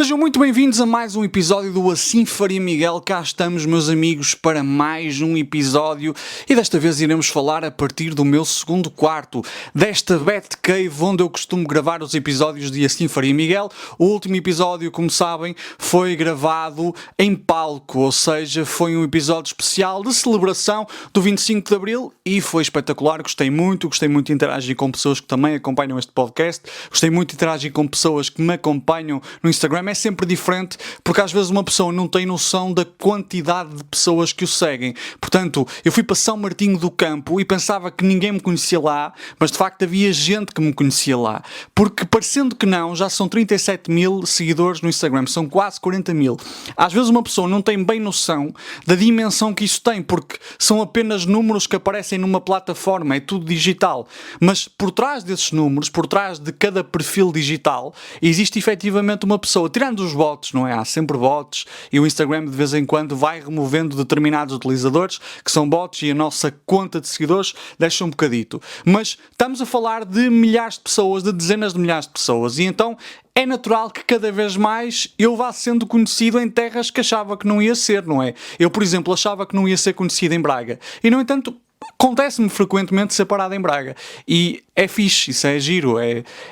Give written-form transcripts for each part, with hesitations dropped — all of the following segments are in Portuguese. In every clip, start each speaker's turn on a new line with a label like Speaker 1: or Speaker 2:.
Speaker 1: Sejam muito bem-vindos a mais um episódio do Assim Faria Miguel. Cá estamos, meus amigos, para mais um episódio e desta vez iremos falar a partir do meu segundo quarto, desta Batcave onde eu costumo gravar os episódios de Assim Faria Miguel. O último episódio, como sabem, foi gravado em palco, ou seja, foi um episódio especial de celebração do 25 de Abril e foi espetacular. Gostei muito de interagir com pessoas que também acompanham este podcast, gostei muito de interagir com pessoas que me acompanham no Instagram. É sempre diferente, porque às vezes uma pessoa não tem noção da quantidade de pessoas que o seguem. Portanto, eu fui para São Martinho do Campo e pensava que ninguém me conhecia lá, mas de facto havia gente que me conhecia lá. Porque, parecendo que não, já são 37 mil seguidores no Instagram, são quase 40 mil. Às vezes uma pessoa não tem bem noção da dimensão que isso tem, porque são apenas números que aparecem numa plataforma, é tudo digital. Mas por trás desses números, por trás de cada perfil digital, existe efetivamente uma pessoa. Tirando os bots, não é? Há sempre bots e o Instagram de vez em quando vai removendo determinados utilizadores que são bots e a nossa conta de seguidores deixa um bocadito. Mas estamos a falar de milhares de pessoas, de dezenas de milhares de pessoas e então é natural que cada vez mais eu vá sendo conhecido em terras que achava que não ia ser, não é? Eu, por exemplo, achava que não ia ser conhecido em Braga e, no entanto, acontece-me frequentemente ser parado em Braga e é fixe, isso é giro,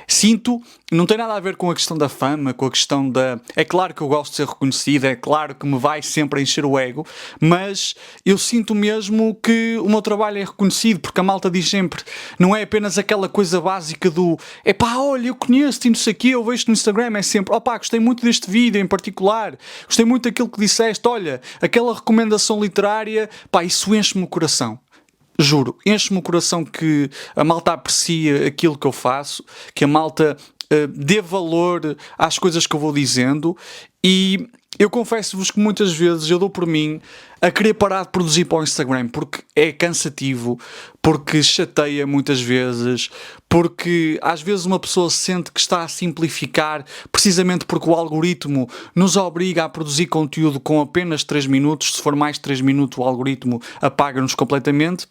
Speaker 1: sinto, não tem nada a ver com a questão da fama, com a questão da... É claro que eu gosto de ser reconhecido, é claro que me vai sempre encher o ego, mas eu sinto mesmo que o meu trabalho é reconhecido, porque a malta diz sempre, não é apenas aquela coisa básica do olha, eu conheço-te e não sei o quê, eu vejo-te no Instagram, é sempre, gostei muito deste vídeo em particular, gostei muito daquilo que disseste, olha, aquela recomendação literária, isso enche-me o coração. Juro, enche-me o coração que a malta aprecie aquilo que eu faço, que a malta dê valor às coisas que eu vou dizendo e eu confesso-vos que muitas vezes eu dou por mim a querer parar de produzir para o Instagram porque é cansativo, porque chateia muitas vezes, porque às vezes uma pessoa sente que está a simplificar precisamente porque o algoritmo nos obriga a produzir conteúdo com apenas 3 minutos, se for mais de 3 minutos o algoritmo apaga-nos completamente.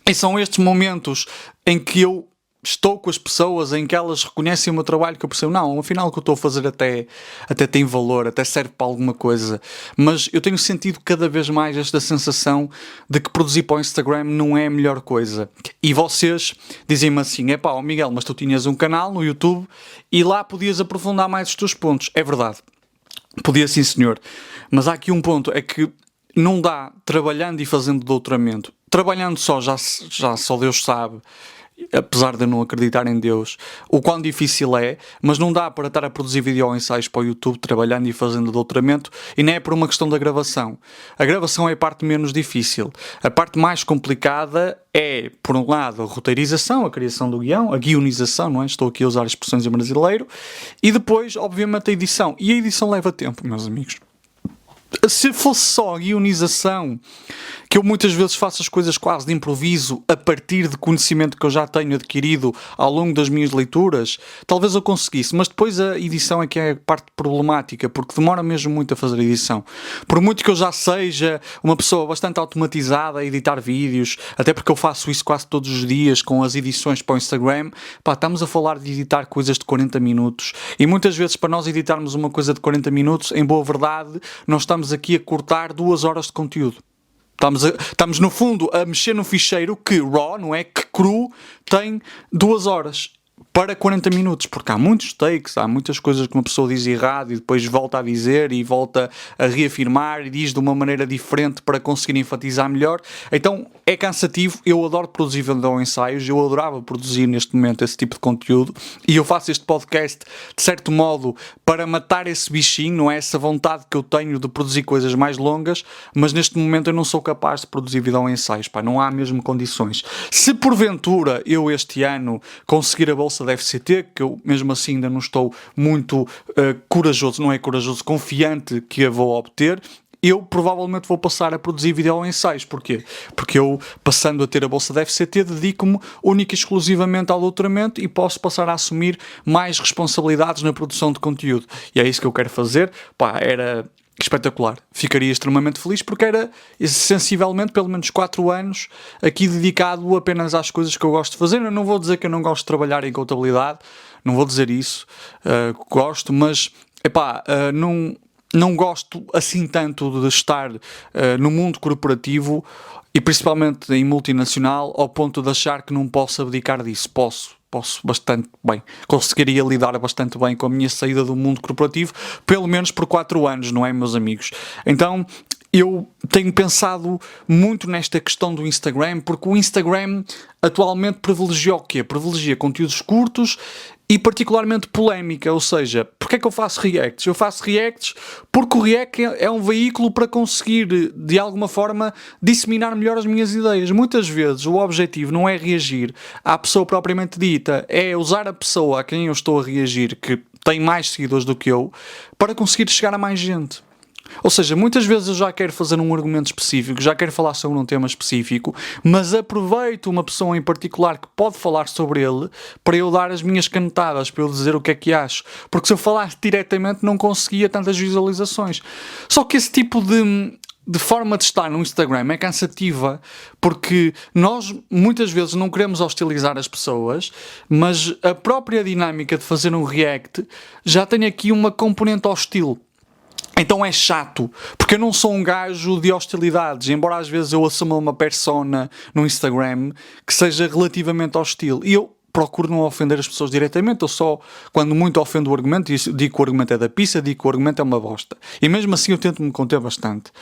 Speaker 1: E são estes momentos em que eu estou com as pessoas, em que elas reconhecem o meu trabalho, que eu percebo, não, afinal o que eu estou a fazer até tem valor, até serve para alguma coisa. Mas eu tenho sentido cada vez mais esta sensação de que produzir para o Instagram não é a melhor coisa. E vocês dizem-me assim, Miguel, mas tu tinhas um canal no YouTube e lá podias aprofundar mais os teus pontos. É verdade, podia sim senhor. Mas há aqui um ponto, é que não dá, trabalhando e fazendo doutoramento. Trabalhando só, já só Deus sabe, apesar de eu não acreditar em Deus, o quão difícil é, mas não dá para estar a produzir vídeo-ensaios para o YouTube, trabalhando e fazendo doutoramento, e não é por uma questão da gravação. A gravação é a parte menos difícil. A parte mais complicada é, por um lado, a roteirização, a criação do guião, a guionização, não é? Estou aqui a usar expressões em brasileiro, e depois, obviamente, a edição. E a edição leva tempo, meus amigos. Se fosse só a guionização, que eu muitas vezes faço as coisas quase de improviso a partir de conhecimento que eu já tenho adquirido ao longo das minhas leituras, talvez eu conseguisse, mas depois a edição é que é a parte problemática, porque demora mesmo muito a fazer a edição. Por muito que eu já seja uma pessoa bastante automatizada a editar vídeos, até porque eu faço isso quase todos os dias com as edições para o Instagram, estamos a falar de editar coisas de 40 minutos e muitas vezes para nós editarmos uma coisa de 40 minutos, em boa verdade, nós estamos aqui a cortar 2 horas de conteúdo. Estamos no fundo a mexer no ficheiro que RAW, não é? Que cru tem 2 horas para 40 minutos, porque há muitos takes, há muitas coisas que uma pessoa diz errado e depois volta a dizer e volta a reafirmar e diz de uma maneira diferente para conseguir enfatizar melhor. Então é cansativo. Eu adoro produzir vídeo-ensaios, eu adorava produzir neste momento esse tipo de conteúdo e eu faço este podcast de certo modo para matar esse bichinho, não é? Essa vontade que eu tenho de produzir coisas mais longas, mas neste momento eu não sou capaz de produzir vídeo-ensaios, não há mesmo condições. Se porventura eu este ano conseguir a bolsa da FCT, que eu mesmo assim ainda não estou muito corajoso, não é corajoso, confiante que a vou obter, eu provavelmente vou passar a produzir vídeo-ensaios. Porquê? Porque eu, passando a ter a bolsa da FCT, dedico-me única e exclusivamente ao doutoramento e posso passar a assumir mais responsabilidades na produção de conteúdo. E é isso que eu quero fazer. Era espetacular. Ficaria extremamente feliz porque era sensivelmente pelo menos 4 anos aqui dedicado apenas às coisas que eu gosto de fazer. Eu não vou dizer que eu não gosto de trabalhar em contabilidade, não vou dizer isso, gosto, mas epá, não gosto assim tanto de estar no mundo corporativo e principalmente em multinacional ao ponto de achar que não posso abdicar disso. Posso bastante bem. Conseguiria lidar bastante bem com a minha saída do mundo corporativo, pelo menos por 4 anos, não é, meus amigos? Então, eu tenho pensado muito nesta questão do Instagram, porque o Instagram atualmente privilegia o quê? Privilegia conteúdos curtos e particularmente polémica, ou seja, porque é que eu faço reacts? Eu faço reacts porque o react é um veículo para conseguir, de alguma forma, disseminar melhor as minhas ideias. Muitas vezes o objetivo não é reagir à pessoa propriamente dita, é usar a pessoa a quem eu estou a reagir, que tem mais seguidores do que eu, para conseguir chegar a mais gente. Ou seja, muitas vezes eu já quero fazer um argumento específico, já quero falar sobre um tema específico, mas aproveito uma pessoa em particular que pode falar sobre ele para eu dar as minhas canetadas, para eu dizer o que é que acho. Porque se eu falasse diretamente não conseguia tantas visualizações. Só que esse tipo de forma de estar no Instagram é cansativa, porque nós muitas vezes não queremos hostilizar as pessoas, mas a própria dinâmica de fazer um react já tem aqui uma componente hostil. Então é chato, porque eu não sou um gajo de hostilidades, embora às vezes eu assuma uma persona no Instagram que seja relativamente hostil. E eu procuro não ofender as pessoas diretamente, eu só, quando muito ofendo o argumento, digo que o argumento é da pizza, digo que o argumento é uma bosta. E mesmo assim eu tento me conter bastante.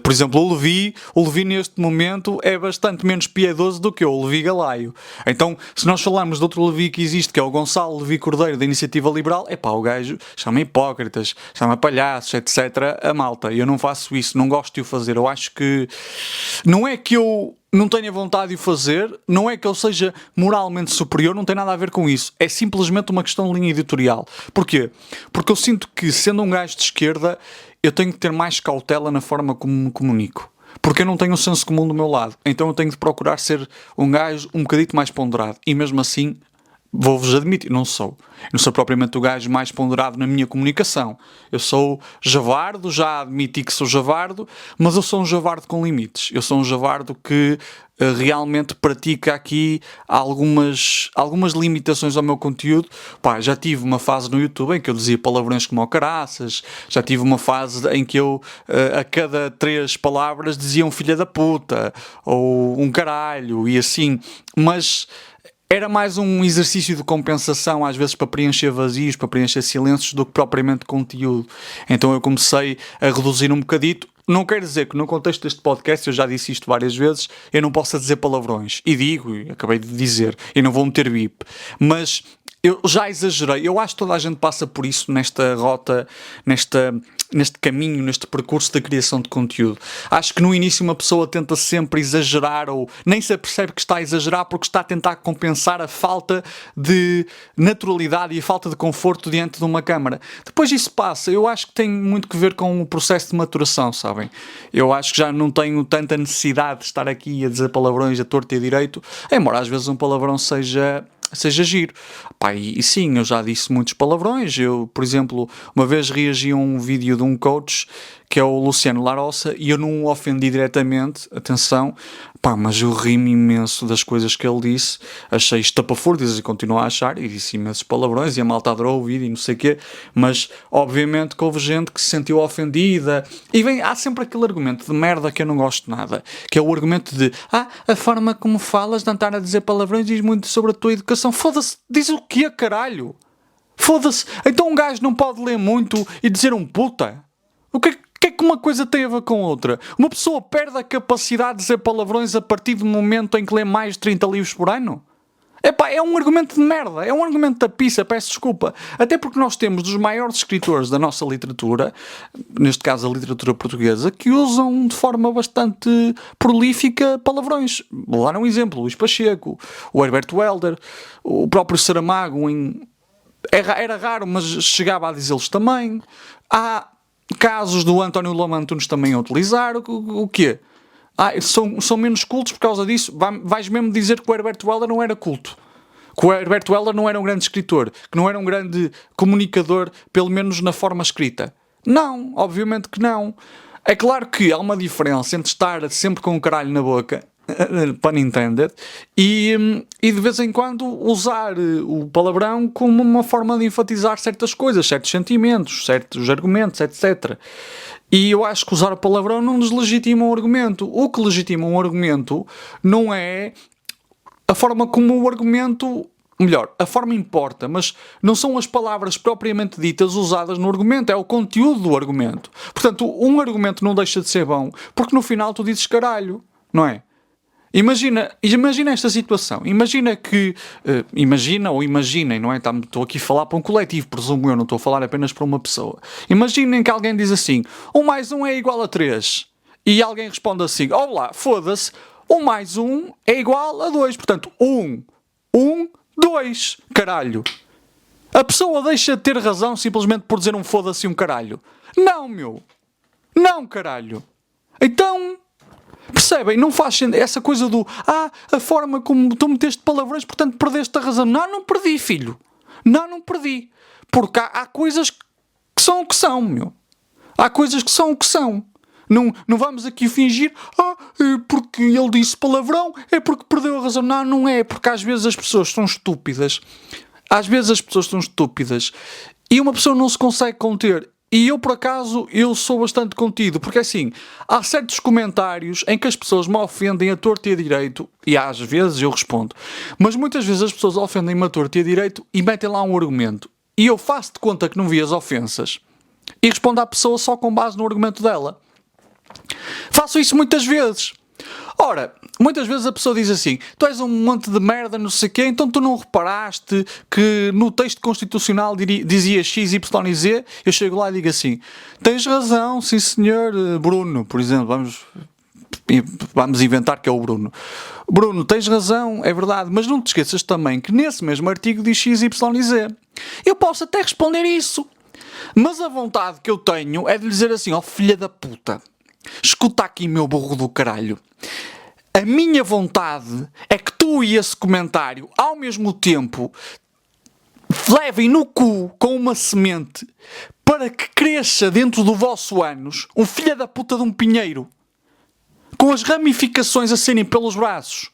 Speaker 1: Por exemplo, o Levi neste momento é bastante menos piedoso do que eu, o Levi Galaio. Então, se nós falarmos de outro Levi que existe, que é o Gonçalo Levi Cordeiro, da Iniciativa Liberal, o gajo chama hipócritas, chama palhaços, etc. a malta. E eu não faço isso, não gosto de o fazer. Eu acho que não é que eu não tenho a vontade de o fazer, não é que eu seja moralmente superior, não tem nada a ver com isso. É simplesmente uma questão de linha editorial. Porquê? Porque eu sinto que, sendo um gajo de esquerda, eu tenho que ter mais cautela na forma como me comunico. Porque eu não tenho o senso comum do meu lado. Então eu tenho de procurar ser um gajo um bocadito mais ponderado. E mesmo assim, vou-vos admitir, não sou propriamente o gajo mais ponderado na minha comunicação. Eu sou javardo, já admiti que sou javardo, mas eu sou um javardo com limites. Eu sou um javardo que realmente pratica aqui algumas limitações ao meu conteúdo. Já tive uma fase no YouTube em que eu dizia palavrões como caraças, já tive uma fase em que eu a cada 3 palavras dizia um filho da puta, ou um caralho, e assim, mas era mais um exercício de compensação, às vezes para preencher vazios, para preencher silêncios, do que propriamente conteúdo. Então eu comecei a reduzir um bocadito. Não quer dizer que no contexto deste podcast, eu já disse isto várias vezes, eu não possa dizer palavrões. E digo, e acabei de dizer, e não vou meter bip. Mas eu já exagerei. Eu acho que toda a gente passa por isso nesta rota, neste caminho, neste percurso da criação de conteúdo. Acho que no início uma pessoa tenta sempre exagerar, ou nem se apercebe que está a exagerar porque está a tentar compensar a falta de naturalidade e a falta de conforto diante de uma câmara. Depois isso passa. Eu acho que tem muito que ver com o processo de maturação, sabem? Eu acho que já não tenho tanta necessidade de estar aqui a dizer palavrões a torto e a direito, embora às vezes um palavrão seja giro. E sim, eu já disse muitos palavrões. Eu, por exemplo, uma vez reagi a um vídeo de um coach que é o Luciano Larossa e eu não o ofendi diretamente, atenção, mas eu ri-me imenso das coisas que ele disse, achei estapafúrdias e continuo a achar, e disse imensos palavrões e a malta adorou o vídeo e não sei o quê, mas obviamente que houve gente que se sentiu ofendida e há sempre aquele argumento de merda que eu não gosto nada, que é o argumento de a forma como falas de andar a dizer palavrões diz muito sobre a tua educação. Foda-se, diz o quê, caralho? Foda-se, então um gajo não pode ler muito e dizer um puta? O que é que uma coisa tem a ver com outra? Uma pessoa perde a capacidade de dizer palavrões a partir do momento em que lê mais de 30 livros por ano? É um argumento de merda, é um argumento da pizza, peço desculpa. Até porque nós temos dos maiores escritores da nossa literatura, neste caso a literatura portuguesa, que usam de forma bastante prolífica palavrões. Vou dar um exemplo: Luís Pacheco, o Herbert Welder, o próprio Saramago. Era raro, mas chegava a dizê-los também. Há casos do António Loma Antunes também a utilizar. O quê? São menos cultos por causa disso? Vais mesmo dizer que o Herbert Welder não era culto? Que o Herbert Welder não era um grande escritor? Que não era um grande comunicador, pelo menos na forma escrita? Não, obviamente que não. É claro que há uma diferença entre estar sempre com o caralho na boca pun intended, e de vez em quando usar o palavrão como uma forma de enfatizar certas coisas, certos sentimentos, certos argumentos, etc. E eu acho que usar o palavrão não deslegitima um argumento. O que legitima um argumento não é a forma como o argumento... Melhor, a forma importa, mas não são as palavras propriamente ditas usadas no argumento, é o conteúdo do argumento. Portanto, um argumento não deixa de ser bom porque no final tu dizes caralho, não é? Imagina esta situação. Imagina que... imaginem, não é? Estou aqui a falar para um coletivo, presumo eu, não estou a falar apenas para uma pessoa. Imaginem que alguém diz assim, 1 mais 1 é igual a 3. E alguém responde assim, olá, foda-se, 1 mais 1 é igual a 2. Portanto, 1, 2, caralho. A pessoa deixa de ter razão simplesmente por dizer um foda-se e um caralho. Não, meu. Não, caralho. Então... Percebem? Não faz sentido. Essa coisa do a forma como tu meteste palavrões, portanto perdeste a razão. Não perdi, filho. Não perdi. Porque há coisas que são o que são, meu. Há coisas que são o que são. Não vamos aqui fingir porque ele disse palavrão, é porque perdeu a razão. Não é. Porque às vezes as pessoas são estúpidas. E uma pessoa não se consegue conter. E eu, por acaso, eu sou bastante contido, porque assim, há certos comentários em que as pessoas me ofendem a torto e a direito, e às vezes eu respondo, mas muitas vezes as pessoas ofendem-me a torto e a direito e metem lá um argumento. E eu faço de conta que não vi as ofensas e respondo à pessoa só com base no argumento dela. Faço isso muitas vezes. Ora, muitas vezes a pessoa diz assim, tu és um monte de merda, não sei o quê, então tu não reparaste que no texto constitucional dizia X, Y e Z? Eu chego lá e digo assim, tens razão, sim senhor, Bruno, por exemplo, vamos inventar que é o Bruno. Bruno, tens razão, é verdade, mas não te esqueças também que nesse mesmo artigo diz X, Y e Z. Eu posso até responder isso, mas a vontade que eu tenho é de lhe dizer assim, ó filha da puta, escuta aqui, meu burro do caralho. A minha vontade é que tu e esse comentário, ao mesmo tempo, levem no cu com uma semente para que cresça dentro do vosso ânus um filho da puta de um pinheiro, com as ramificações a serem pelos braços.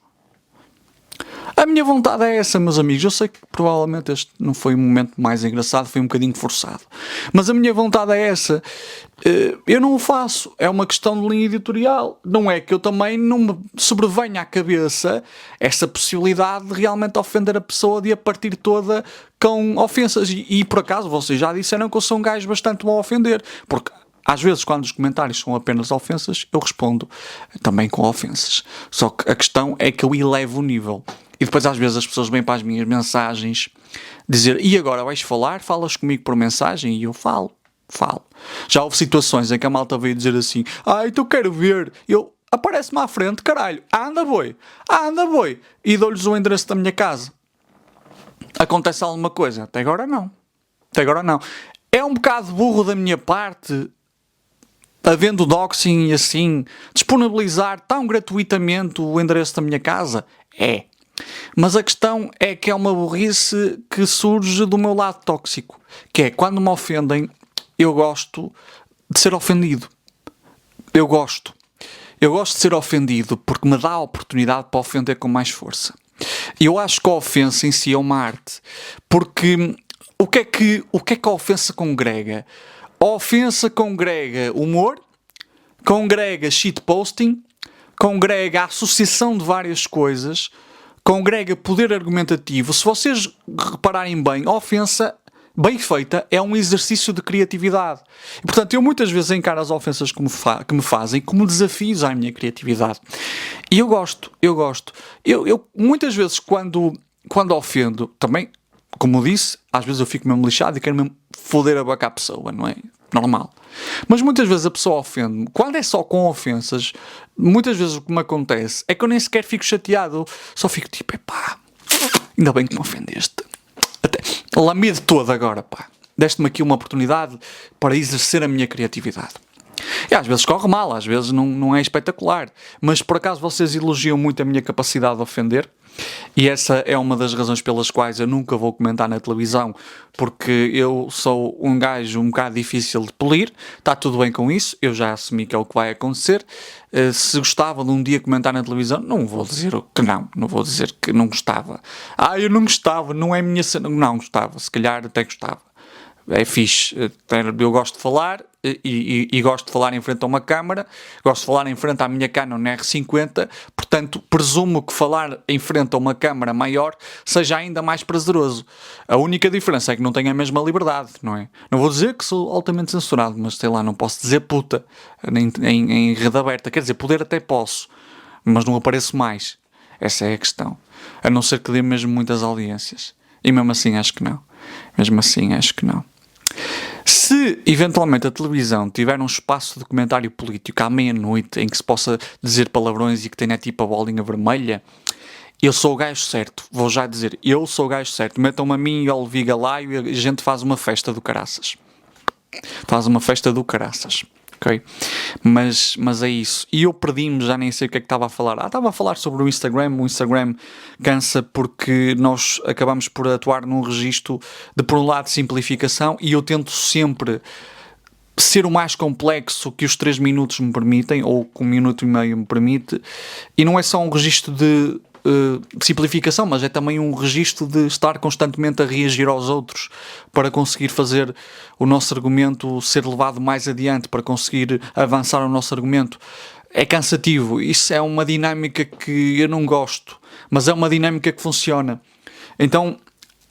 Speaker 1: A minha vontade é essa, meus amigos. Eu sei que provavelmente este não foi o momento mais engraçado, foi um bocadinho forçado. Mas a minha vontade é essa. Eu não o faço. É uma questão de linha editorial. Não é que eu também não me sobrevenha à cabeça essa possibilidade de realmente ofender a pessoa, de a partir toda com ofensas. E por acaso, vocês já disseram que eu sou um gajo bastante bom a ofender. Porque às vezes, quando os comentários são apenas ofensas, eu respondo também com ofensas. Só que a questão é que eu elevo o nível. E depois às vezes as pessoas vêm para as minhas mensagens dizer, e agora vais falar? Falas comigo por mensagem? E eu falo. Já houve situações em que a malta veio dizer assim, então quero ver. Eu, aparece-me à frente, caralho. Anda boi. E dou-lhes o endereço da minha casa. Acontece alguma coisa? Até agora não. É um bocado burro da minha parte, havendo doxing e assim, disponibilizar tão gratuitamente o endereço da minha casa? É. Mas a questão é que é uma burrice que surge do meu lado tóxico, que é quando me ofendem, eu gosto de ser ofendido. Eu gosto de ser ofendido porque me dá a oportunidade para ofender com mais força. Eu acho que a ofensa em si é uma arte, porque o que é que a ofensa congrega? A ofensa congrega humor, congrega shitposting, congrega a associação de várias coisas, congrega poder argumentativo. Se vocês repararem bem, a ofensa bem feita é um exercício de criatividade. E, portanto, eu muitas vezes encaro as ofensas que me fazem como desafios à minha criatividade. E eu gosto. Eu muitas vezes, quando ofendo, também, como eu disse, às vezes eu fico mesmo lixado e quero mesmo foder a boca à pessoa, não é? Normal. Mas muitas vezes a pessoa ofende-me. Quando é só com ofensas, muitas vezes o que me acontece é que eu nem sequer fico chateado. Só fico tipo, epá, ainda bem que me ofendeste. Até lamide todo agora, pá. Deste-me aqui uma oportunidade para exercer a minha criatividade. E às vezes corre mal, às vezes não é espetacular. Mas por acaso vocês elogiam muito a minha capacidade de ofender? E essa é uma das razões pelas quais eu nunca vou comentar na televisão, porque eu sou um gajo um bocado difícil de polir. Está tudo bem com isso, eu já assumi que é o que vai acontecer. Se gostava de um dia comentar na televisão, não vou dizer que não vou dizer que não gostava. Eu não gostava, não é a minha cena. Não gostava, se calhar até gostava. É fixe, eu gosto de falar e gosto de falar em frente a uma câmara, gosto de falar em frente à minha Canon R50, portanto presumo que falar em frente a uma câmara maior seja ainda mais prazeroso. A única diferença é que não tenho a mesma liberdade, não é? Não vou dizer que sou altamente censurado, mas sei lá, não posso dizer puta em rede aberta, quer dizer, poder até posso, mas não apareço mais. Essa é a questão, a não ser que dê mesmo muitas audiências, e mesmo assim acho que não. Se eventualmente a televisão tiver um espaço de comentário político à meia-noite em que se possa dizer palavrões e que tenha tipo a bolinha vermelha, eu sou o gajo certo, vou já dizer, eu sou o gajo certo. Metam-me a mim e ao Levi Galaio e a gente faz uma festa do caraças. Ok? Mas é isso. E eu perdi-me, já nem sei o que é que estava a falar. Estava a falar sobre o Instagram. O Instagram cansa porque nós acabamos por atuar num registro de, por um lado, simplificação, e eu tento sempre ser o mais complexo que os 3 minutos me permitem, ou que 1 minuto e meio me permite, e não é só um registro de simplificação, mas é também um registro de estar constantemente a reagir aos outros para conseguir fazer o nosso argumento ser levado mais adiante, para conseguir avançar o nosso argumento. É cansativo, isso é uma dinâmica que eu não gosto, mas é uma dinâmica que funciona. Então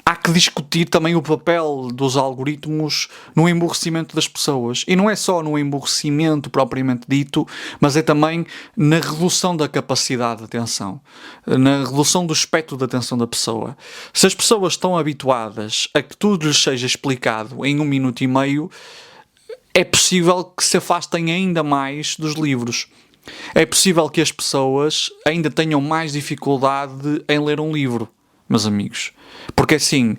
Speaker 1: há que discutir também o papel dos algoritmos no emburrecimento das pessoas. E não é só no emburrecimento propriamente dito, mas é também na redução da capacidade de atenção, na redução do espectro de atenção da pessoa. Se as pessoas estão habituadas a que tudo lhes seja explicado em 1 minuto e meio, é possível que se afastem ainda mais dos livros. É possível que as pessoas ainda tenham mais dificuldade em ler um livro, meus amigos. Porque assim,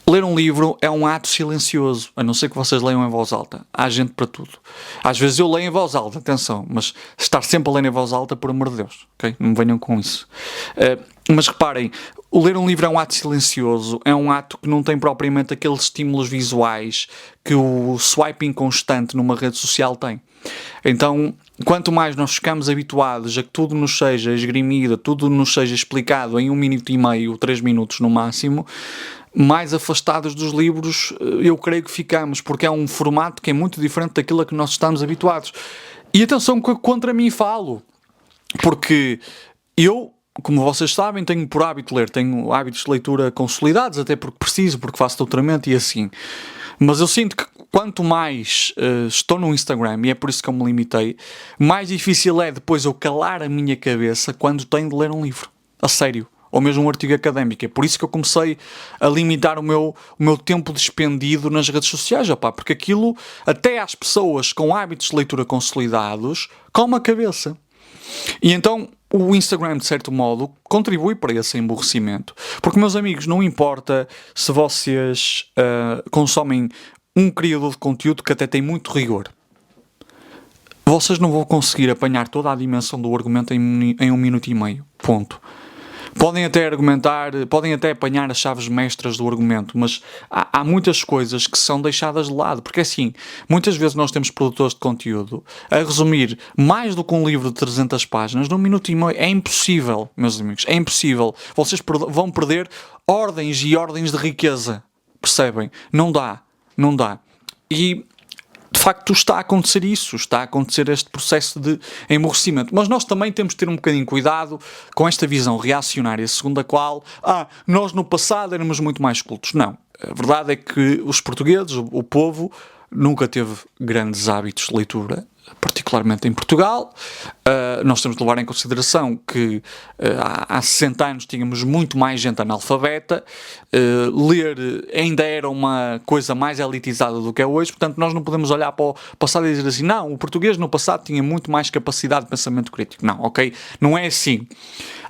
Speaker 1: ler um livro é um ato silencioso, a não ser que vocês leiam em voz alta. Há gente para tudo. Às vezes eu leio em voz alta, atenção, mas estar sempre a ler em voz alta, por amor de Deus, ok? Não me venham com isso. Mas reparem, o ler um livro é um ato silencioso, é um ato que não tem propriamente aqueles estímulos visuais que o swiping constante numa rede social tem. Então, quanto mais nós ficamos habituados a que tudo nos seja esgrimido, tudo nos seja explicado em 1 minuto e meio, 3 minutos no máximo, mais afastados dos livros eu creio que ficamos, porque é um formato que é muito diferente daquilo a que nós estamos habituados. E atenção que contra mim falo, porque eu, como vocês sabem, tenho por hábito ler, tenho hábitos de leitura consolidados, até porque preciso, porque faço doutoramento e assim. Mas eu sinto que quanto mais estou no Instagram, e é por isso que eu me limitei, mais difícil é depois eu calar a minha cabeça quando tenho de ler um livro, a sério, ou mesmo um artigo académico. É por isso que eu comecei a limitar o meu tempo despendido nas redes sociais, porque aquilo, até às pessoas com hábitos de leitura consolidados, come a cabeça. E então o Instagram, de certo modo, contribui para esse emburrecimento. Porque, meus amigos, não importa se vocês consomem um criador de conteúdo que até tem muito rigor. Vocês não vão conseguir apanhar toda a dimensão do argumento em 1 minuto e meio. Ponto. Podem até argumentar, podem até apanhar as chaves mestras do argumento, mas há muitas coisas que são deixadas de lado, porque assim, muitas vezes nós temos produtores de conteúdo a resumir mais do que um livro de 300 páginas num minuto e meio. É impossível, meus amigos, é impossível. Vocês vão perder ordens e ordens de riqueza, percebem? Não dá. E de facto está a acontecer isso, está a acontecer este processo de emburrecimento. Mas nós também temos de ter um bocadinho cuidado com esta visão reacionária, segundo a qual nós no passado éramos muito mais cultos. Não, a verdade é que os portugueses, o povo, nunca teve grandes hábitos de leitura, particularmente em Portugal. Nós temos de levar em consideração que há 60 anos tínhamos muito mais gente analfabeta, ler ainda era uma coisa mais elitizada do que é hoje, portanto nós não podemos olhar para o passado e dizer assim, não, o português no passado tinha muito mais capacidade de pensamento crítico. Não, ok? Não é assim.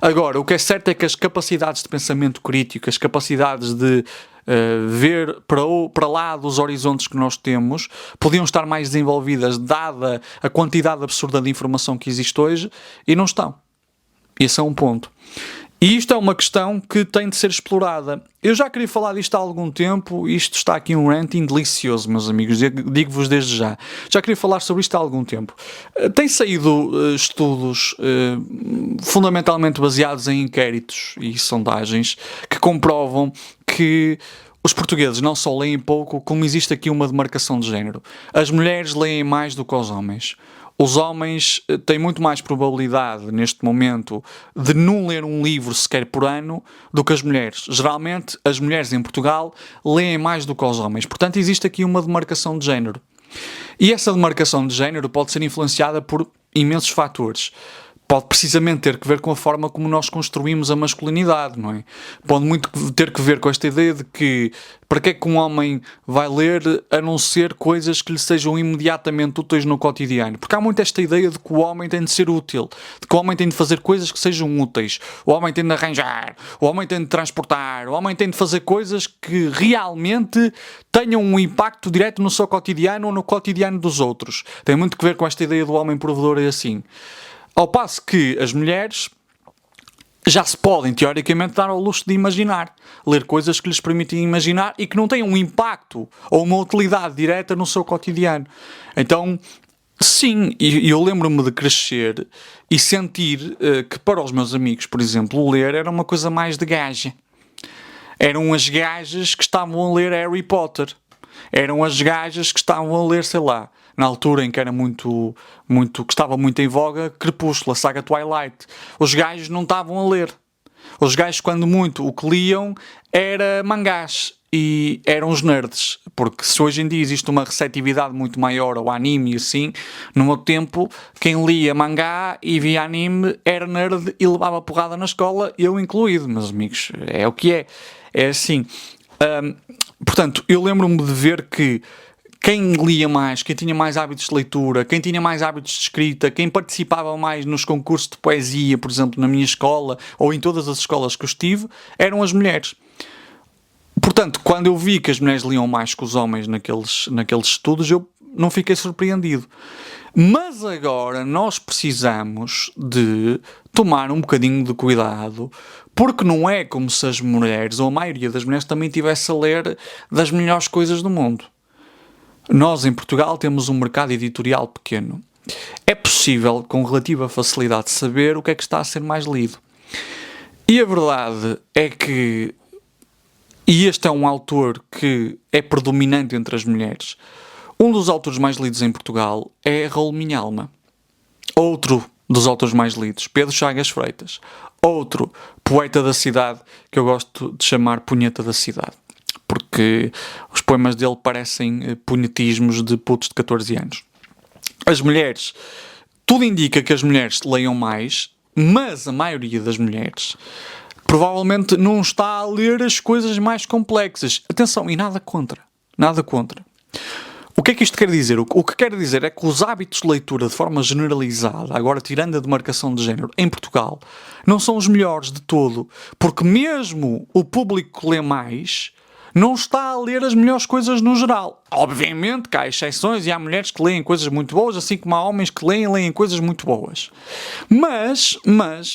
Speaker 1: Agora, o que é certo é que as capacidades de pensamento crítico, as capacidades de ver para lá dos horizontes que nós temos, podiam estar mais desenvolvidas dada a quantidade absurda de informação que existe hoje, e não estão. Esse é um ponto. E isto é uma questão que tem de ser explorada. Eu já queria falar disto há algum tempo, isto está aqui um ranting delicioso, meus amigos, digo-vos desde já. Já queria falar sobre isto há algum tempo. Tem saído estudos fundamentalmente baseados em inquéritos e sondagens que comprovam que os portugueses não só leem pouco, como existe aqui uma demarcação de género. As mulheres leem mais do que os homens. Os homens têm muito mais probabilidade, neste momento, de não ler um livro sequer por ano do que as mulheres. Geralmente, as mulheres em Portugal leem mais do que os homens. Portanto, existe aqui uma demarcação de género. E essa demarcação de género pode ser influenciada por imensos fatores. Pode precisamente ter que ver com a forma como nós construímos a masculinidade, não é? Pode muito ter que ver com esta ideia de que para que é que um homem vai ler a não ser coisas que lhe sejam imediatamente úteis no cotidiano? Porque há muito esta ideia de que o homem tem de ser útil, de que o homem tem de fazer coisas que sejam úteis, o homem tem de arranjar, o homem tem de transportar, o homem tem de fazer coisas que realmente tenham um impacto direto no seu cotidiano ou no cotidiano dos outros. Tem muito que ver com esta ideia do homem provedor e assim. Ao passo que as mulheres já se podem, teoricamente, dar ao luxo de imaginar. Ler coisas que lhes permitem imaginar e que não têm um impacto ou uma utilidade direta no seu cotidiano. Então, sim, eu lembro-me de crescer e sentir que para os meus amigos, por exemplo, ler era uma coisa mais de gaja. Eram as gajas que estavam a ler Harry Potter. Eram as gajas que estavam a ler, sei lá, na altura em que era que estava muito em voga, Crepúsculo, a saga Twilight. Os gajos não estavam a ler. Os gajos, quando muito, o que liam era mangás. E eram os nerds. Porque se hoje em dia existe uma receptividade muito maior ao anime e assim, no meu tempo, quem lia mangá e via anime era nerd e levava porrada na escola, eu incluído, meus amigos. É o que é. É assim. Portanto, eu lembro-me de ver que quem lia mais, quem tinha mais hábitos de leitura, quem tinha mais hábitos de escrita, quem participava mais nos concursos de poesia, por exemplo, na minha escola ou em todas as escolas que eu estive, eram as mulheres. Portanto, quando eu vi que as mulheres liam mais que os homens naqueles estudos, eu não fiquei surpreendido. Mas agora nós precisamos de tomar um bocadinho de cuidado, porque não é como se as mulheres, ou a maioria das mulheres, também tivesse a ler das melhores coisas do mundo. Nós, em Portugal, temos um mercado editorial pequeno. É possível, com relativa facilidade, saber o que é que está a ser mais lido. E a verdade é que, e este é um autor que é predominante entre as mulheres, um dos autores mais lidos em Portugal é Raul Minhalma. Outro dos autores mais lidos, Pedro Chagas Freitas. Outro, poeta da cidade, que eu gosto de chamar punheta da cidade. Porque os poemas dele parecem punhetismos de putos de 14 anos. As mulheres, tudo indica que as mulheres leiam mais, mas a maioria das mulheres provavelmente não está a ler as coisas mais complexas. Atenção, e nada contra. Nada contra. O que é que isto quer dizer? O que quer dizer é que os hábitos de leitura de forma generalizada, agora tirando a demarcação de género, em Portugal, não são os melhores de todo. Porque mesmo o público que lê mais não está a ler as melhores coisas no geral. Obviamente que há exceções e há mulheres que leem coisas muito boas, assim como há homens que leem coisas muito boas. Mas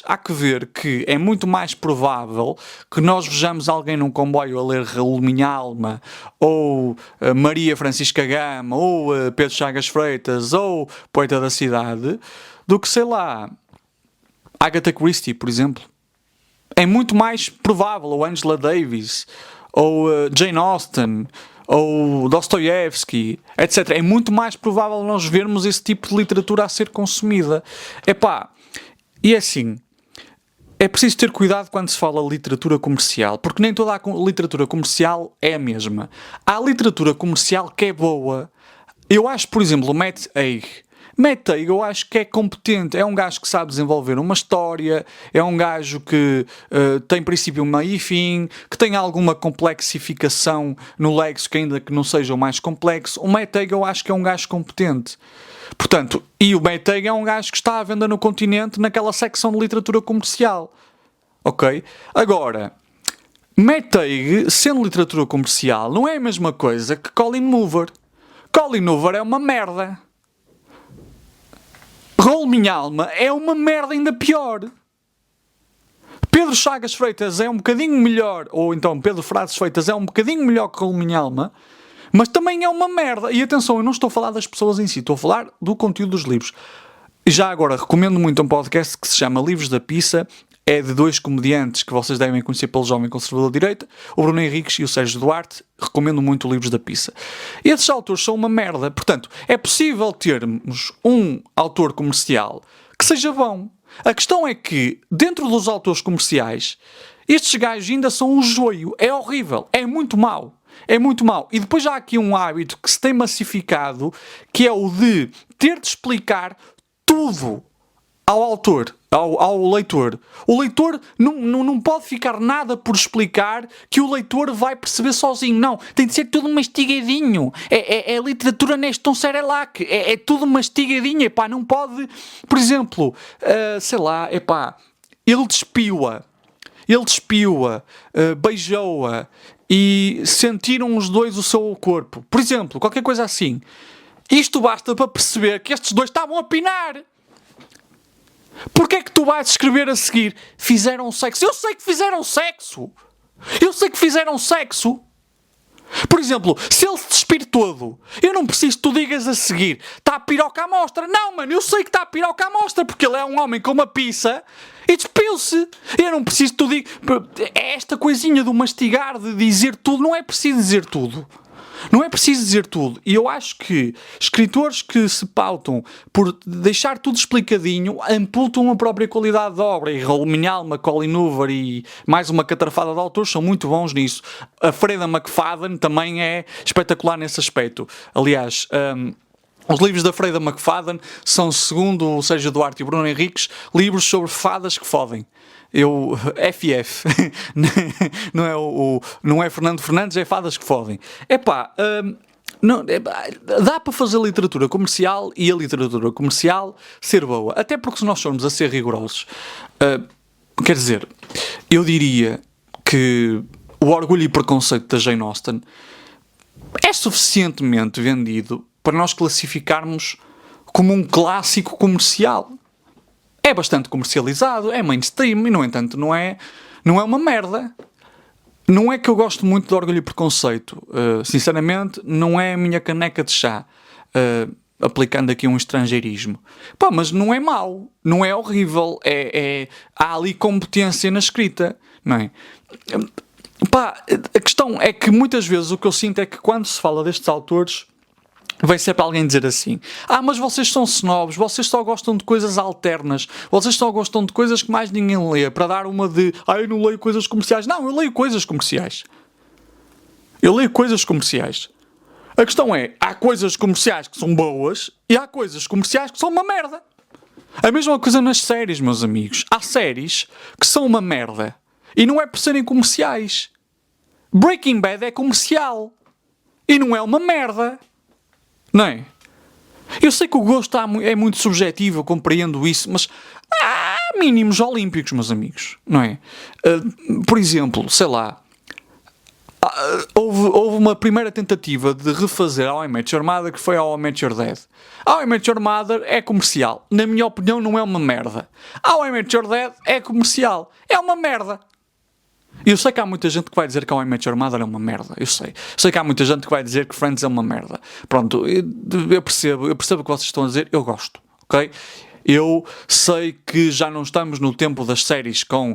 Speaker 1: há que ver que é muito mais provável que nós vejamos alguém num comboio a ler Raul Minhalma, ou Maria Francisca Gama, ou Pedro Chagas Freitas, ou Poeta da Cidade, do que, sei lá, Agatha Christie, por exemplo. É muito mais provável, ou Angela Davis, ou Jane Austen, ou Dostoiévski, etc. É muito mais provável nós vermos esse tipo de literatura a ser consumida. E é assim, é preciso ter cuidado quando se fala literatura comercial, porque nem toda a literatura comercial é a mesma. Há literatura comercial que é boa. Eu acho, por exemplo, o Matt Haig, eu acho que é competente, é um gajo que sabe desenvolver uma história, é um gajo que tem princípio, meio e fim, que tem alguma complexificação no léxico, ainda que não seja o mais complexo. O Matt Haig eu acho que é um gajo competente. Portanto, e o Matt Haig é um gajo que está à venda no continente naquela secção de literatura comercial. Ok? Agora, Matt Haig, sendo literatura comercial, não é a mesma coisa que Colin Hoover. Colin Hoover é uma merda. Raul Minhalma é uma merda ainda pior. Pedro Chagas Freitas é um bocadinho melhor, ou então Pedro Frazes Freitas é um bocadinho melhor que o Minha Alma, mas também é uma merda. E atenção, eu não estou a falar das pessoas em si, estou a falar do conteúdo dos livros. E já agora, recomendo muito um podcast que se chama Livros da Pizza. É de 2 comediantes que vocês devem conhecer pelo Jovem Conservador de Direita, o Bruno Henriques e o Sérgio Duarte. Recomendo muito Livros da Pizza. Esses autores são uma merda. Portanto, é possível termos um autor comercial que seja bom. A questão é que, dentro dos autores comerciais, estes gajos ainda são um joio. É horrível. É muito mau. É muito mau. E depois há aqui um hábito que se tem massificado, que é o de ter de explicar tudo ao autor, ao leitor. O leitor não pode ficar nada por explicar que o leitor vai perceber sozinho. Não, tem de ser tudo mastigadinho. É literatura neste tom Cerelac. É tudo mastigadinho. Epá, não pode... Por exemplo, sei lá, epá, ele despiu-a, beijou-a e sentiram os dois o seu corpo. Por exemplo, qualquer coisa assim. Isto basta para perceber que estes dois estavam a pinar. Porquê é que tu vais escrever a seguir fizeram sexo? Eu sei que fizeram sexo. Por exemplo, se ele se despir todo, eu não preciso que tu digas a seguir está a piroca à mostra. Não, mano, eu sei que está a piroca à mostra porque ele é um homem com uma pizza e despiu-se. Eu não preciso que tu digas... É esta coisinha do mastigar, de dizer tudo. Não é preciso dizer tudo. E eu acho que escritores que se pautam por deixar tudo explicadinho amputam a própria qualidade da obra. E Raul Minhalma, Colin Hoover e mais uma catrafada de autores são muito bons nisso. A Freda McFadden também é espetacular nesse aspecto. Aliás... os livros da Freda McFadden são, segundo o Sérgio Duarte e o Bruno Henriques, livros sobre fadas que fodem. FF. Não é Fernando Fernandes, é fadas que fodem. Dá para fazer literatura comercial e a literatura comercial ser boa. Até porque se nós formos a ser rigorosos, quer dizer, eu diria que o Orgulho e Preconceito da Jane Austen é suficientemente vendido para nós classificarmos como um clássico comercial. É bastante comercializado, é mainstream e, no entanto, não é uma merda. Não é que eu gosto muito de Orgulho e Preconceito. Sinceramente, não é a minha caneca de chá. Aplicando aqui um estrangeirismo. Pá, mas não é mau. Não é horrível. Há ali competência na escrita. Não é? Pá, a questão é que muitas vezes o que eu sinto é que quando se fala destes autores vai sempre alguém dizer assim: mas vocês são snobs, vocês só gostam de coisas alternas, vocês só gostam de coisas que mais ninguém lê, para dar uma de eu não leio coisas comerciais. Não, eu leio coisas comerciais. A questão é, há coisas comerciais que são boas e há coisas comerciais que são uma merda. A mesma coisa nas séries, meus amigos. Há séries que são uma merda e não é por serem comerciais. Breaking Bad é comercial e não é uma merda. Não é? Eu sei que o gosto é muito subjetivo, eu compreendo isso, mas há mínimos olímpicos, meus amigos, não é? Por exemplo, sei lá, houve uma primeira tentativa de refazer How I Met Your Mother, que foi How I Met Your Dad. How I Met Your Mother é comercial. Na minha opinião, não é uma merda. How I Met Your Dad é comercial. É uma merda. Eu sei que há muita gente que vai dizer que How I Met Your Mother é uma merda. Eu sei que há muita gente que vai dizer que Friends é uma merda. Pronto, eu percebo o que vocês estão a dizer. Eu gosto, ok? Eu sei que já não estamos no tempo das séries com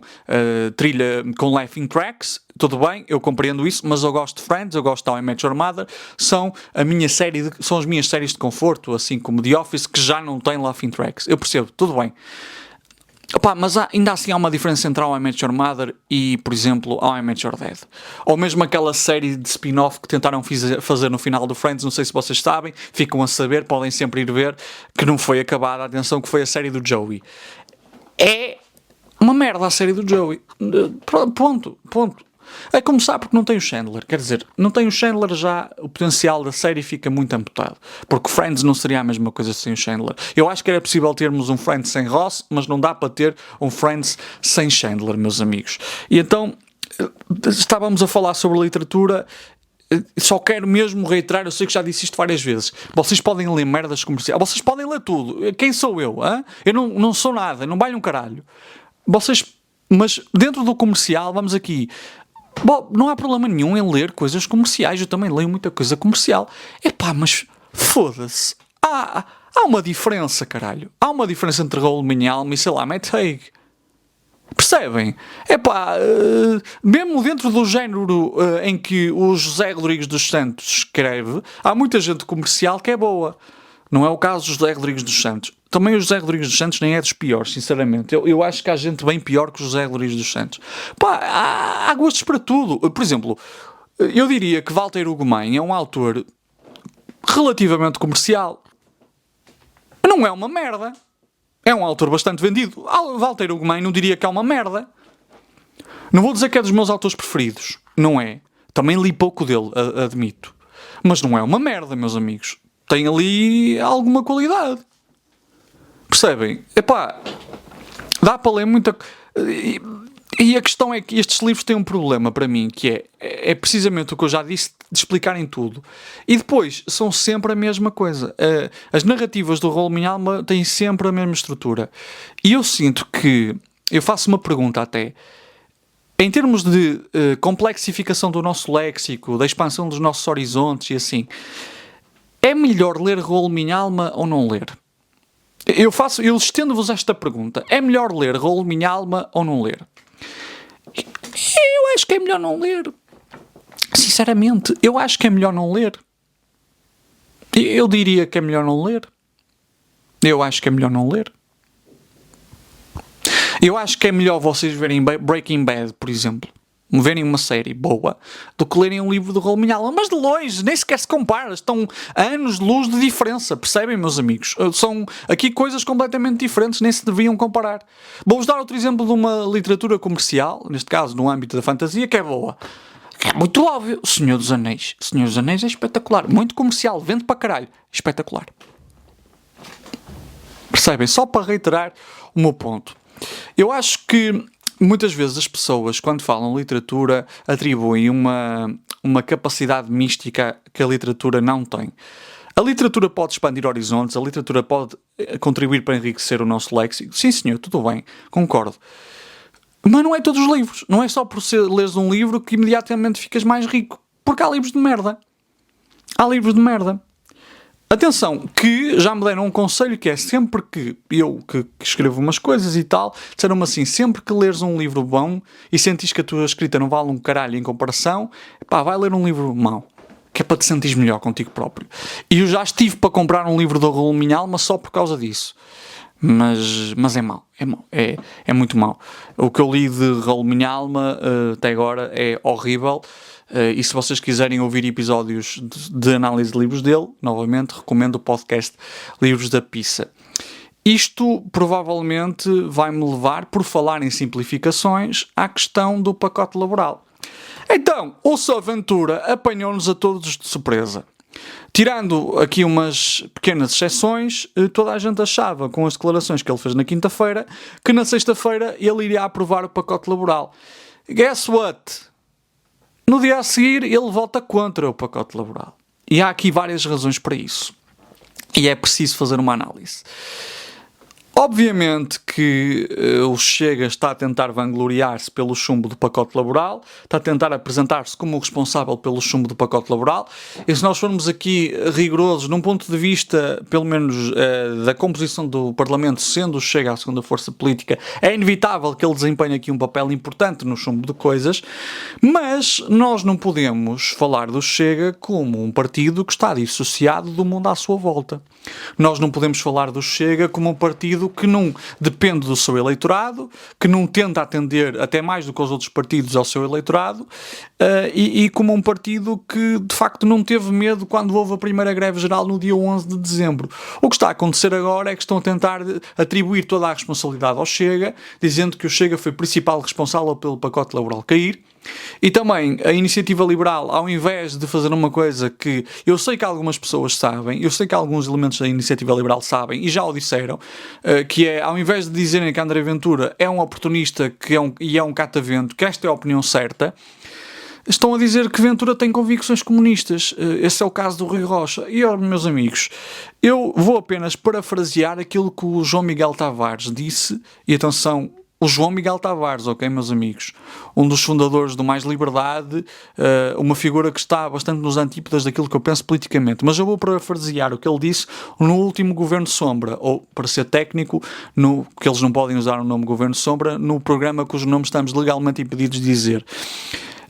Speaker 1: trilha, com laughing tracks. Tudo bem, eu compreendo isso, mas eu gosto de Friends, eu gosto de How I Met Your Mother. São as minhas séries de conforto, assim como The Office, que já não têm laughing tracks. Eu percebo, tudo bem. Opa, mas ainda assim há uma diferença entre How I Met Your Mother e, por exemplo, How I Met Your Dad. Ou mesmo aquela série de spin-off que tentaram fazer no final do Friends, não sei se vocês sabem, ficam a saber, podem sempre ir ver, que não foi acabada, atenção, que foi a série do Joey. É uma merda a série do Joey. Ponto. A começar porque não tem o Chandler. Quer dizer, não tem o Chandler, já o potencial da série fica muito amputado. Porque Friends não seria a mesma coisa sem o Chandler. Eu acho que era possível termos um Friends sem Ross, mas não dá para ter um Friends sem Chandler, meus amigos. E então, estávamos a falar sobre literatura. Só quero mesmo reiterar, eu sei que já disse isto várias vezes. Vocês podem ler merdas comerciais. Vocês podem ler tudo. Quem sou eu? Hein? Eu não sou nada, não valho um caralho. Vocês Mas dentro do comercial, vamos aqui. Bom, não há problema nenhum em ler coisas comerciais. Eu também leio muita coisa comercial. Mas foda-se. Há uma diferença, caralho. Há uma diferença entre Raul Minhalma e, sei lá, Matt Haig. Percebem? Mesmo dentro do género em que o José Rodrigues dos Santos escreve, há muita gente comercial que é boa. Não é o caso do José Rodrigues dos Santos. Também o José Rodrigues dos Santos nem é dos piores, sinceramente. Eu acho que há gente bem pior que o José Rodrigues dos Santos. Há gostos para tudo. Por exemplo, eu diria que Walter Ugumem é um autor relativamente comercial. Não é uma merda. É um autor bastante vendido. Walter Ugumem não diria que é uma merda. Não vou dizer que é dos meus autores preferidos. Não é. Também li pouco dele, admito. Mas não é uma merda, meus amigos. Tem ali alguma qualidade. Percebem? Dá para ler muita... E a questão é que estes livros têm um problema para mim, que é precisamente o que eu já disse, de explicarem tudo. E depois, são sempre a mesma coisa. As narrativas do Raul Minhalma têm sempre a mesma estrutura. E eu sinto que... Eu faço uma pergunta até. Em termos de complexificação do nosso léxico, da expansão dos nossos horizontes e assim, é melhor ler Raul Minhalma ou não ler? Eu estendo-vos esta pergunta. É melhor ler Raul Minhalma ou não ler? Eu acho que é melhor não ler. Sinceramente, eu acho que é melhor não ler. Eu diria que é melhor não ler. Eu acho que é melhor não ler. Eu acho que é melhor vocês verem Breaking Bad, por exemplo, verem uma série boa, do que lerem um livro do Raul Minhalma. Mas de longe, nem sequer se compara. Estão a anos de luz de diferença. Percebem, meus amigos? São aqui coisas completamente diferentes, nem se deviam comparar. Vou-vos dar outro exemplo de uma literatura comercial, neste caso no âmbito da fantasia, que é boa. É muito óbvio. Senhor dos Anéis. Senhor dos Anéis é espetacular. Muito comercial. Vende para caralho. Espetacular. Percebem? Só para reiterar o meu ponto. Eu acho que muitas vezes as pessoas, quando falam literatura, atribuem uma capacidade mística que a literatura não tem. A literatura pode expandir horizontes, a literatura pode contribuir para enriquecer o nosso léxico. Sim, senhor, tudo bem, concordo. Mas não é todos os livros. Não é só por leres um livro que imediatamente ficas mais rico. Porque há livros de merda. Há livros de merda. Atenção, que já me deram um conselho que é sempre que eu que escrevo umas coisas e tal, disseram-me assim, sempre que leres um livro bom e sentires que a tua escrita não vale um caralho em comparação, vai ler um livro mau, que é para te sentires melhor contigo próprio. E eu já estive para comprar um livro do Raul Minhalma só por causa disso. Mas é mau, é muito mau. O que eu li de Raul Minhalma até agora é horrível. E se vocês quiserem ouvir episódios de análise de livros dele, novamente recomendo o podcast Livros da Pizza. Isto provavelmente vai-me levar, por falar em simplificações, à questão do pacote laboral. Então, o Sr. Ventura apanhou-nos a todos de surpresa. Tirando aqui umas pequenas exceções, toda a gente achava, com as declarações que ele fez na quinta-feira, que na sexta-feira ele iria aprovar o pacote laboral. Guess what? No dia a seguir, ele vota contra o pacote laboral. E há aqui várias razões para isso. E é preciso fazer uma análise. Obviamente que o Chega está a tentar vangloriar-se pelo chumbo do pacote laboral, está a tentar apresentar-se como o responsável pelo chumbo do pacote laboral, e se nós formos aqui rigorosos, num ponto de vista, pelo menos, da composição do Parlamento, sendo o Chega a segunda força política, é inevitável que ele desempenhe aqui um papel importante no chumbo de coisas, mas nós não podemos falar do Chega como um partido que está dissociado do mundo à sua volta. Nós não podemos falar do Chega como um partido que não depende do seu eleitorado, que não tenta atender até mais do que os outros partidos ao seu eleitorado, e como um partido que de facto não teve medo quando houve a primeira greve geral no dia 11 de dezembro. O que está a acontecer agora é que estão a tentar atribuir toda a responsabilidade ao Chega, dizendo que o Chega foi o principal responsável pelo pacote laboral cair. E também a Iniciativa Liberal, ao invés de fazer uma coisa que eu sei que algumas pessoas sabem, eu sei que alguns elementos da Iniciativa Liberal sabem e já o disseram, que é, ao invés de dizerem que André Ventura é um oportunista e é um catavento, que esta é a opinião certa, estão a dizer que Ventura tem convicções comunistas. Esse é o caso do Rui Rocha. E, meus amigos, eu vou apenas parafrasear aquilo que o João Miguel Tavares disse, e atenção, o João Miguel Tavares, ok, meus amigos? Um dos fundadores do Mais Liberdade, uma figura que está bastante nos antípodas daquilo que eu penso politicamente. Mas eu vou parafrasear o que ele disse no último Governo Sombra, ou, para ser técnico, que eles não podem usar o nome Governo Sombra, no programa cujo nome estamos legalmente impedidos de dizer.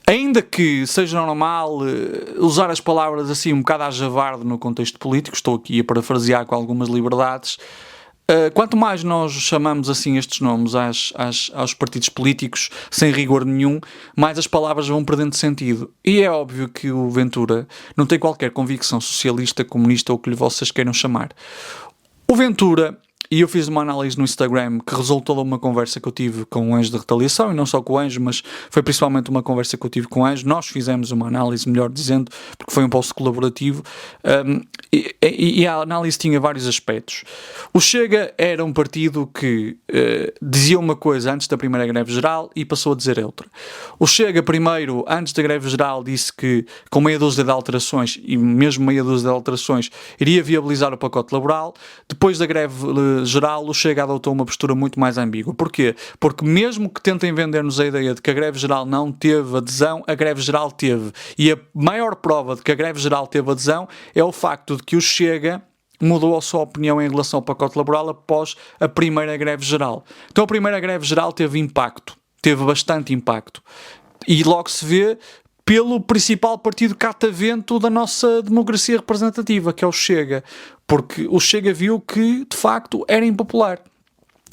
Speaker 1: Ainda que seja normal usar as palavras assim um bocado à javarde no contexto político, estou aqui a parafrasear com algumas liberdades, quanto mais nós chamamos assim estes nomes aos partidos políticos sem rigor nenhum, mais as palavras vão perdendo sentido. E é óbvio que o Ventura não tem qualquer convicção socialista, comunista ou o que vocês queiram chamar. O Ventura... E eu fiz uma análise no Instagram que resultou de uma conversa que eu tive com o Anjo de Retaliação, e não só com o Anjo, mas foi principalmente uma conversa que eu tive com o Anjo. Nós fizemos uma análise, melhor dizendo, porque foi um post colaborativo, e a análise tinha vários aspectos. O Chega era um partido que dizia uma coisa antes da primeira greve geral e passou a dizer outra. O Chega, primeiro, antes da greve geral, disse que com meia dúzia de alterações, e mesmo meia dúzia de alterações, iria viabilizar o pacote laboral. Depois da greve geral, o Chega adotou uma postura muito mais ambígua. Porquê? Porque mesmo que tentem vender-nos a ideia de que a greve geral não teve adesão, a greve geral teve. E a maior prova de que a greve geral teve adesão é o facto de que o Chega mudou a sua opinião em relação ao pacote laboral após a primeira greve geral. Então a primeira greve geral teve impacto, teve bastante impacto. E logo se vê pelo principal partido catavento da nossa democracia representativa, que é o Chega. Porque o Chega viu que, de facto, era impopular.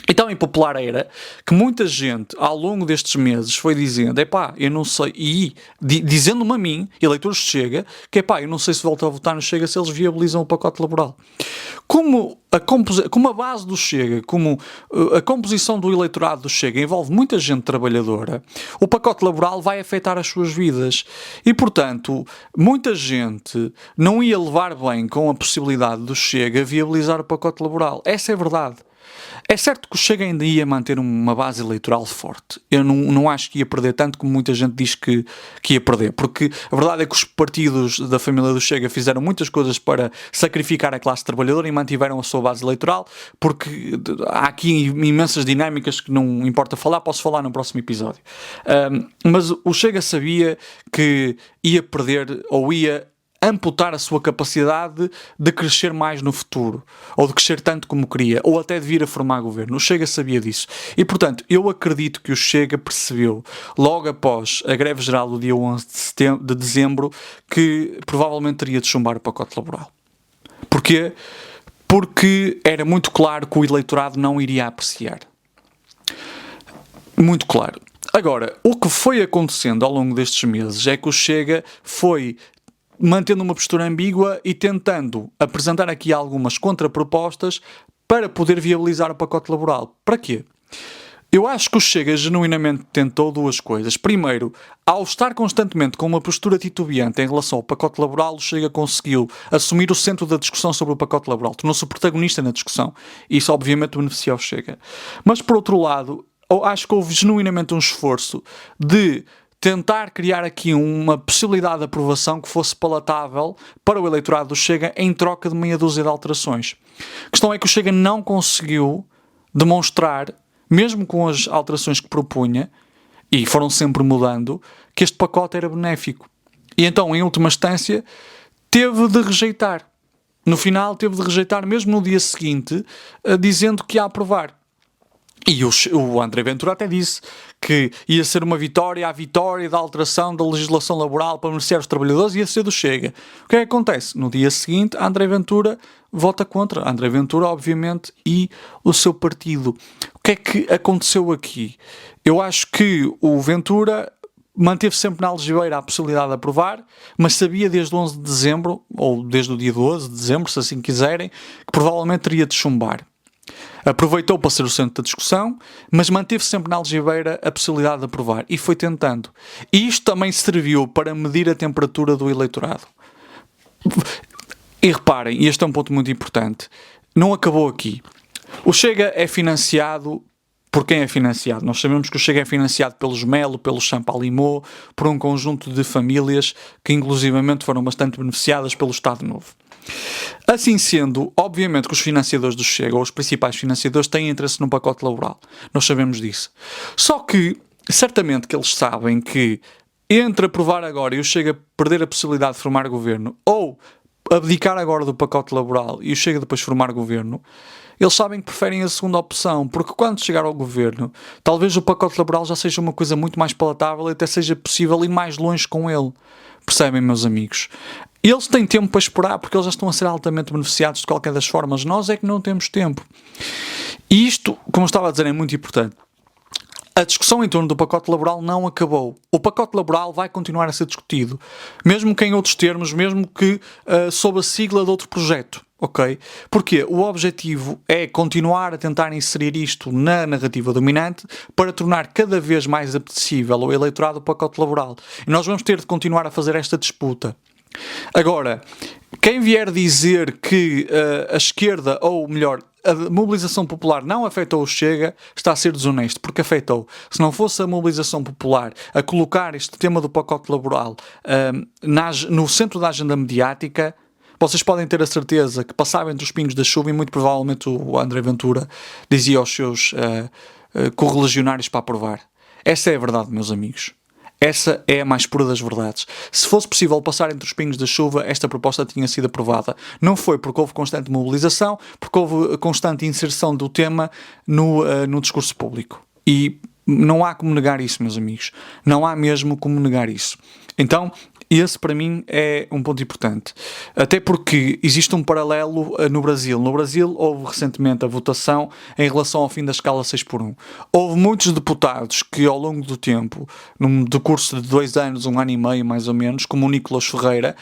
Speaker 1: E tão impopular era que muita gente, ao longo destes meses, foi dizendo, eu não sei, e dizendo-me a mim, eleitores de Chega, que eu não sei se volto a votar no Chega se eles viabilizam o pacote laboral. Como a base do Chega, como a composição do eleitorado do Chega envolve muita gente trabalhadora, o pacote laboral vai afetar as suas vidas. E, portanto, muita gente não ia levar bem com a possibilidade do Chega viabilizar o pacote laboral. Essa é a verdade. É certo que o Chega ainda ia manter uma base eleitoral forte. Eu não acho que ia perder tanto como muita gente diz que ia perder, porque a verdade é que os partidos da família do Chega fizeram muitas coisas para sacrificar a classe trabalhadora e mantiveram a sua base eleitoral, porque há aqui imensas dinâmicas que não importa falar, posso falar no próximo episódio. Mas o Chega sabia que ia perder ou ia amputar a sua capacidade de crescer mais no futuro, ou de crescer tanto como queria, ou até de vir a formar governo. O Chega sabia disso. E, portanto, eu acredito que o Chega percebeu, logo após a greve geral do dia 11 de dezembro, que provavelmente teria de chumbar o pacote laboral. Porquê? Porque era muito claro que o eleitorado não iria apreciar. Muito claro. Agora, o que foi acontecendo ao longo destes meses é que o Chega foi mantendo uma postura ambígua e tentando apresentar aqui algumas contrapropostas para poder viabilizar o pacote laboral. Para quê? Eu acho que o Chega genuinamente tentou duas coisas. Primeiro, ao estar constantemente com uma postura titubeante em relação ao pacote laboral, o Chega conseguiu assumir o centro da discussão sobre o pacote laboral, tornou-se o protagonista na discussão. Isso obviamente beneficia o Chega. Mas por outro lado, eu acho que houve genuinamente um esforço de tentar criar aqui uma possibilidade de aprovação que fosse palatável para o eleitorado do Chega em troca de meia dúzia de alterações. A questão é que o Chega não conseguiu demonstrar, mesmo com as alterações que propunha, e foram sempre mudando, que este pacote era benéfico. E então, em última instância, teve de rejeitar. No final, teve de rejeitar, mesmo no dia seguinte, dizendo que ia aprovar. E o André Ventura até disse que ia ser uma vitória, a vitória da alteração da legislação laboral para beneficiar os trabalhadores, ia ser do Chega. O que é que acontece? No dia seguinte, André Ventura vota contra. André Ventura, obviamente, e o seu partido. O que é que aconteceu aqui? Eu acho que o Ventura manteve sempre na algibeira a possibilidade de aprovar, mas sabia desde o 11 de dezembro, ou desde o dia 12 de dezembro, se assim quiserem, que provavelmente teria de chumbar. Aproveitou para ser o centro da discussão, mas manteve sempre na algibeira a possibilidade de aprovar e foi tentando. E isto também serviu para medir a temperatura do eleitorado. E reparem, e este é um ponto muito importante, não acabou aqui. O Chega é financiado por quem é financiado? Nós sabemos que o Chega é financiado pelos Melo, pelos Champalimau, por um conjunto de famílias que inclusivamente foram bastante beneficiadas pelo Estado Novo. Assim sendo, obviamente que os financiadores do Chega, ou os principais financiadores, têm interesse no pacote laboral. Nós sabemos disso. Só que, certamente que eles sabem que entre aprovar agora e o Chega perder a possibilidade de formar governo, ou abdicar agora do pacote laboral e o Chega depois formar governo, eles sabem que preferem a segunda opção, porque quando chegar ao governo, talvez o pacote laboral já seja uma coisa muito mais palatável e até seja possível ir mais longe com ele. Percebem, meus amigos? Eles têm tempo para esperar, porque eles já estão a ser altamente beneficiados de qualquer das formas. Nós é que não temos tempo. E isto, como eu estava a dizer, é muito importante. A discussão em torno do pacote laboral não acabou. O pacote laboral vai continuar a ser discutido, mesmo que em outros termos, mesmo que sob a sigla de outro projeto. Ok? Porque o objetivo é continuar a tentar inserir isto na narrativa dominante para tornar cada vez mais apetecível o eleitorado do pacote laboral. E nós vamos ter de continuar a fazer esta disputa. Agora, quem vier dizer que a esquerda, ou melhor, a mobilização popular não afetou o Chega, está a ser desonesto, porque afetou. Se não fosse a mobilização popular a colocar este tema do pacote laboral no centro da agenda mediática, vocês podem ter a certeza que passava entre os pingos da chuva e muito provavelmente o André Ventura dizia aos seus correligionários para aprovar. Essa é a verdade, meus amigos. Essa é a mais pura das verdades. Se fosse possível passar entre os pingos da chuva, esta proposta tinha sido aprovada. Não foi porque houve constante mobilização, porque houve constante inserção do tema no discurso público. E não há como negar isso, meus amigos. Não há mesmo como negar isso. Então, esse para mim é um ponto importante. Até porque existe um paralelo no Brasil. No Brasil houve recentemente a votação em relação ao fim da escala 6x1. Houve muitos deputados que ao longo do tempo, num decurso de 2 anos, 1 ano e meio mais ou menos, como o Nicolas Ferreira,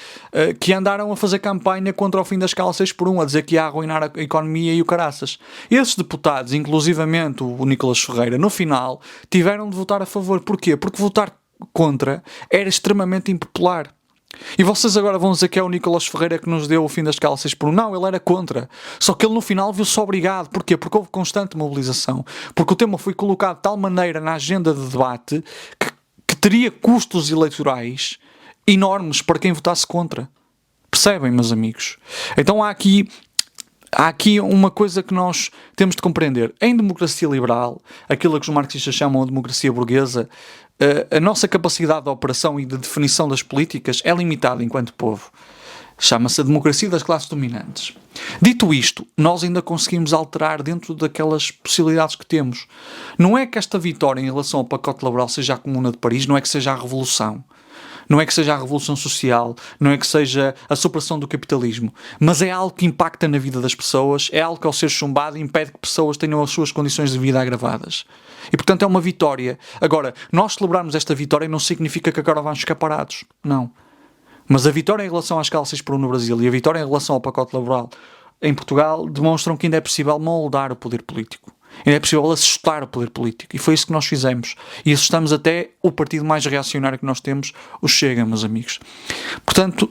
Speaker 1: que andaram a fazer campanha contra o fim da escala 6x1, a dizer que ia arruinar a economia e o caraças. Esses deputados, inclusivamente o Nicolas Ferreira, no final, tiveram de votar a favor. Porquê? Porque votar contra era extremamente impopular. E vocês agora vão dizer que é o Nicolas Ferreira que nos deu o fim da escala 6x1. Não, ele era contra. Só que ele no final viu-se obrigado. Porquê? Porque houve constante mobilização. Porque o tema foi colocado de tal maneira na agenda de debate que teria custos eleitorais enormes para quem votasse contra. Percebem, meus amigos? Então há aqui uma coisa que nós temos de compreender. Em democracia liberal, aquilo que os marxistas chamam de democracia burguesa, a nossa capacidade de operação e de definição das políticas é limitada enquanto povo. Chama-se a democracia das classes dominantes. Dito isto, nós ainda conseguimos alterar dentro daquelas possibilidades que temos. Não é que esta vitória em relação ao pacote laboral seja a Comuna de Paris, não é que seja a revolução. Não é que seja a revolução social, não é que seja a supressão do capitalismo, mas é algo que impacta na vida das pessoas, é algo que ao ser chumbado impede que pessoas tenham as suas condições de vida agravadas. E portanto é uma vitória. Agora, nós celebrarmos esta vitória não significa que agora vamos ficar parados. Não. Mas a vitória em relação às escala 6x1 no Brasil e a vitória em relação ao pacote laboral em Portugal demonstram que ainda é possível moldar o poder político. Ainda é possível assustar o poder político. E foi isso que nós fizemos. E assustamos até o partido mais reacionário que nós temos, o Chega, meus amigos. Portanto,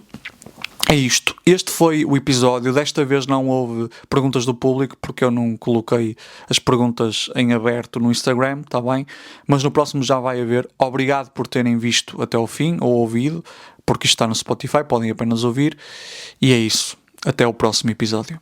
Speaker 1: é isto. Este foi o episódio. Desta vez não houve perguntas do público, porque eu não coloquei as perguntas em aberto no Instagram, está bem? Mas no próximo já vai haver. Obrigado por terem visto até ao fim, ou ouvido, porque isto está no Spotify, podem apenas ouvir. E é isso. Até o próximo episódio.